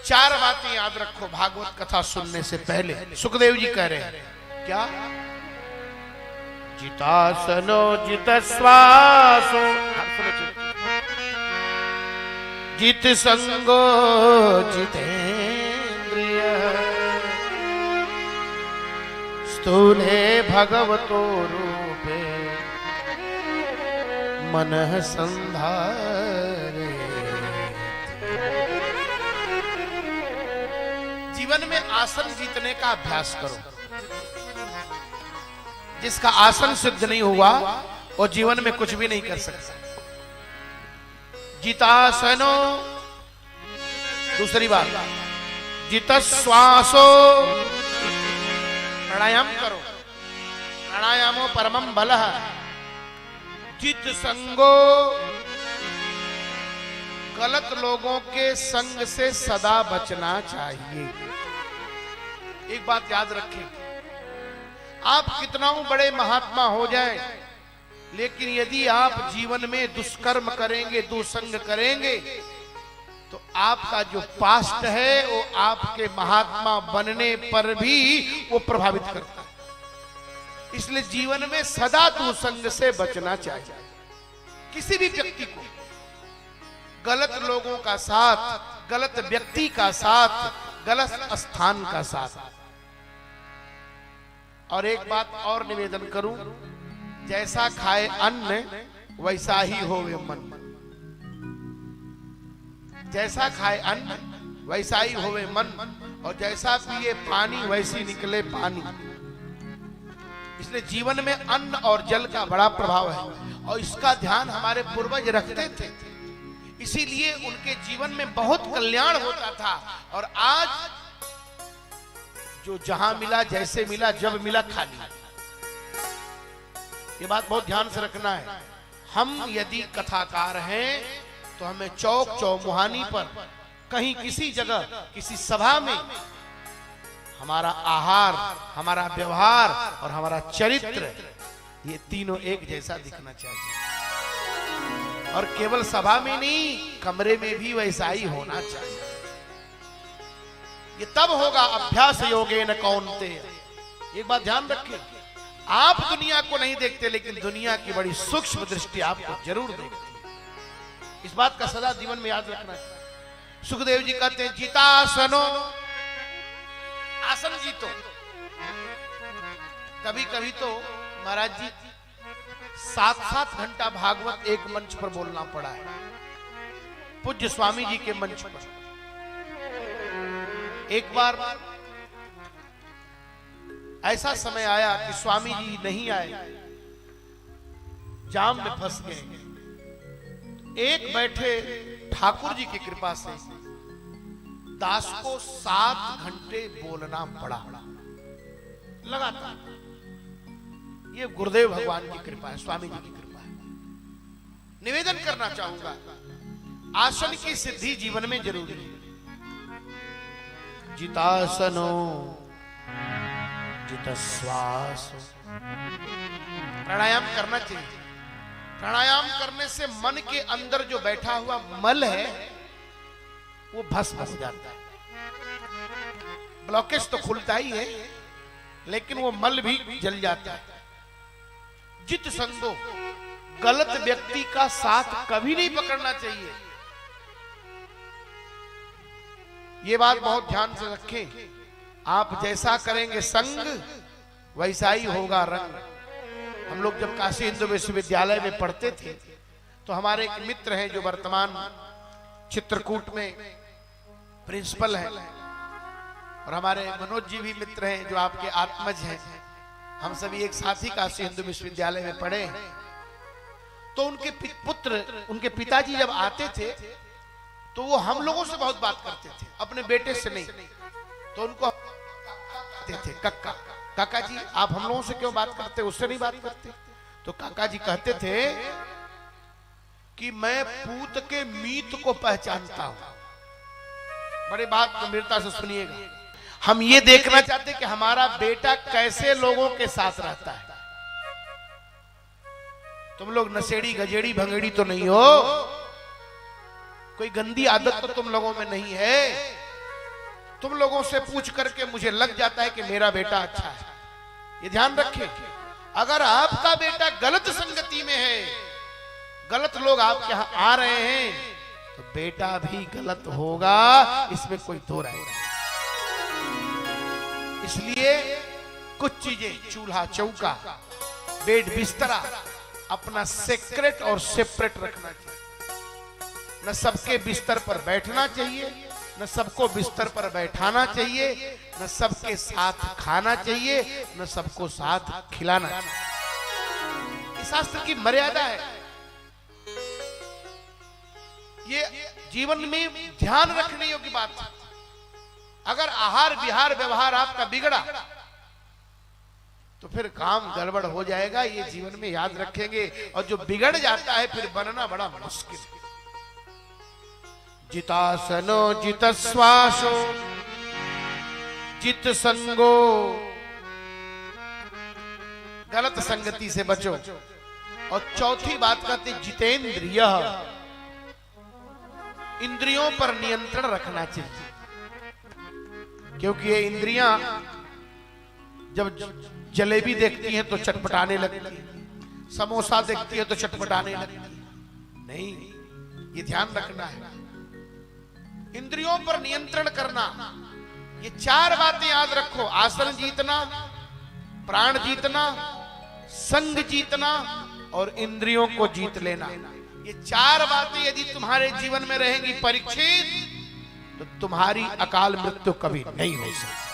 चार बातें याद रखो भागवत कथा सुनने से पहले। सुखदेव जी कह रहे हैं क्या? जितासनो जितश्वासो, जित संगो जितेन्द्रिय, स्थूले भगवतो रूपे मनः संधारे। जीवन में आसन जीतने का अभ्यास करो। जिसका आसन सिद्ध नहीं हुआ वो जीवन में कुछ भी नहीं कर सकता। जितासनो, दूसरी बात जितश्वासो, प्राणायाम करो। प्राणायामो परमम बलः। जित संगो, गलत लोगों के संग से सदा बचना चाहिए। एक बात याद रखें, आप कितना बड़े महात्मा हो जाएं, लेकिन यदि आप जीवन में दुष्कर्म करेंगे, दुसंग करेंगे, तो आपका जो पास्ट है वो आपके महात्मा बनने पर भी वो प्रभावित करता है। इसलिए जीवन में सदा दुसंग से बचना चाहिए। किसी भी व्यक्ति को गलत लोगों का साथ, गलत व्यक्ति का साथ, गलत स्थान का साथ। और एक बात और निवेदन करूं, जैसा खाए अन्न वैसा ही होवे मन। जैसा खाए अन्न वैसा ही होवे मन, और जैसा पिए पानी वैसी निकले पानी। इसलिए जीवन में अन्न और जल का बड़ा प्रभाव है, और इसका ध्यान हमारे पूर्वज रखते थे। इसीलिए उनके जीवन में बहुत कल्याण होता था। और आज जो जहां मिला, जैसे मिला, जब मिला, खा लिया। ये बात बहुत ध्यान से रखना है। हम यदि कथाकार हैं तो हमें चौक चौमुहानी पर, कहीं किसी जगह, किसी सभा में हमारा आहार, हमारा व्यवहार और हमारा चरित्र, ये तीनों एक जैसा दिखना चाहिए। और केवल सभा में नहीं, कमरे में भी वैसा ही होना चाहिए। ये तब होगा अभ्यास योगेन कौन्तेय। एक बात ध्यान रखिए, आप दुनिया को नहीं देखते, लेकिन दुनिया की बड़ी सूक्ष्म दृष्टि आपको जरूर देखती है। इस बात का सदा जीवन में याद रखना है। सुखदेव जी कहते हैं जितासनो, आसन जीतो। कभी कभी तो महाराज जी 7-7 घंटा भागवत एक मंच पर बोलना पड़ा है, पूज्य स्वामी जी के मंच पर। एक बार ऐसा समय आया कि स्वामी जी नहीं आए, जाम में फंस गए। एक बैठे ठाकुर जी की कृपा से दास को 7 घंटे बोलना पड़ा लगातार। ये गुरुदेव भगवान की कृपा है, स्वामी जी की कृपा है। निवेदन करना चाहूंगा, आसन की सिद्धि जीवन में जरूरी है। जितासनो जितश्वास, प्राणायाम करना चाहिए। प्राणायाम करने से मन के अंदर जो बैठा हुआ मल है वो भस्म हो जाता है। ब्लॉकेज तो खुलता ही है, लेकिन वो मल भी जल जाता है। जित संगो, गलत व्यक्ति का साथ कभी नहीं पकड़ना चाहिए। ये बात बहुत ध्यान से रखें। आप जैसा करेंगे संग, वैसा ही होगा रंग। हम लोग जब काशी हिंदू विश्वविद्यालय में पढ़ते थे तो हमारे एक मित्र हैं जो वर्तमान चित्रकूट में प्रिंसिपल हैं, और हमारे मनोज जी भी मित्र हैं जो आपके आत्मज हैं। हम सभी एक साथ ही काशी हिंदू विश्वविद्यालय में पढ़े। तो उनके पुत्र, उनके पिताजी जब आते थे तो वो हम लोगों से बहुत बात करते थे, अपने बेटे से नहीं। तो उनको कहते थे कक्का, काका जी आप हम लोगों से क्यों बात करते, उससे नहीं बात करते? तो काका जी कहते थे कि मैं पूत के मीत को पहचानता हूं। बड़ी बात गंभीरता से सुनिएगा। हम ये देखना चाहते कि हमारा बेटा कैसे लोगों के साथ रहता है। तुम लोग नशेड़ी, गजेड़ी, भंगेड़ी तो नहीं हो, कोई गंदी आदत तो तुम लोगों में नहीं है। तुम लोगों से पूछ करके मुझे लग जाता है कि मेरा बेटा अच्छा है। ये ध्यान रखें, अगर आपका बेटा गलत संगति में है, गलत लोग आपके यहां आ रहे हैं, तो बेटा भी गलत होगा, इसमें कोई दो राय नहीं। इसलिए कुछ चीजें, चूल्हा चौका, बेड बिस्तरा, अपना सेक्रेट और सेपरेट रखना चाहिए। न सबके बिस्तर पर बैठना चाहिए, न सबको बिस्तर पर बैठाना चाहिए, न सबके साथ खाना चाहिए, न सबको साथ खिलाना चाहिए। इस शास्त्र की मर्यादा है। ये जीवन में ध्यान रखने योग्य बात है। अगर आहार विहार व्यवहार आपका बिगड़ा तो फिर काम गड़बड़ हो जाएगा, ये जीवन में याद रखेंगे। और जो बिगड़ जाता है फिर बनना बड़ा मुश्किल है। जितासनो जित श्वासो जित संगो, गलत संगति से बचो। और चौथी बात कहते जितेंद्रिय, इंद्रियों पर नियंत्रण रखना चाहिए। क्योंकि ये इंद्रियां जब जलेबी देखती हैं तो चटपटाने लगती है, समोसा देखती है तो चटपटाने लगती है। नहीं, ये ध्यान रखना है, इंद्रियों पर नियंत्रण करना। ये चार बातें याद रखो, आसन जीतना, प्राण जीतना, संग जीतना और इंद्रियों को जीत लेना। ये चार बातें यदि तुम्हारे जीवन में रहेंगी परीक्षित, तो तुम्हारी अकाल मृत्यु कभी नहीं हो सकती।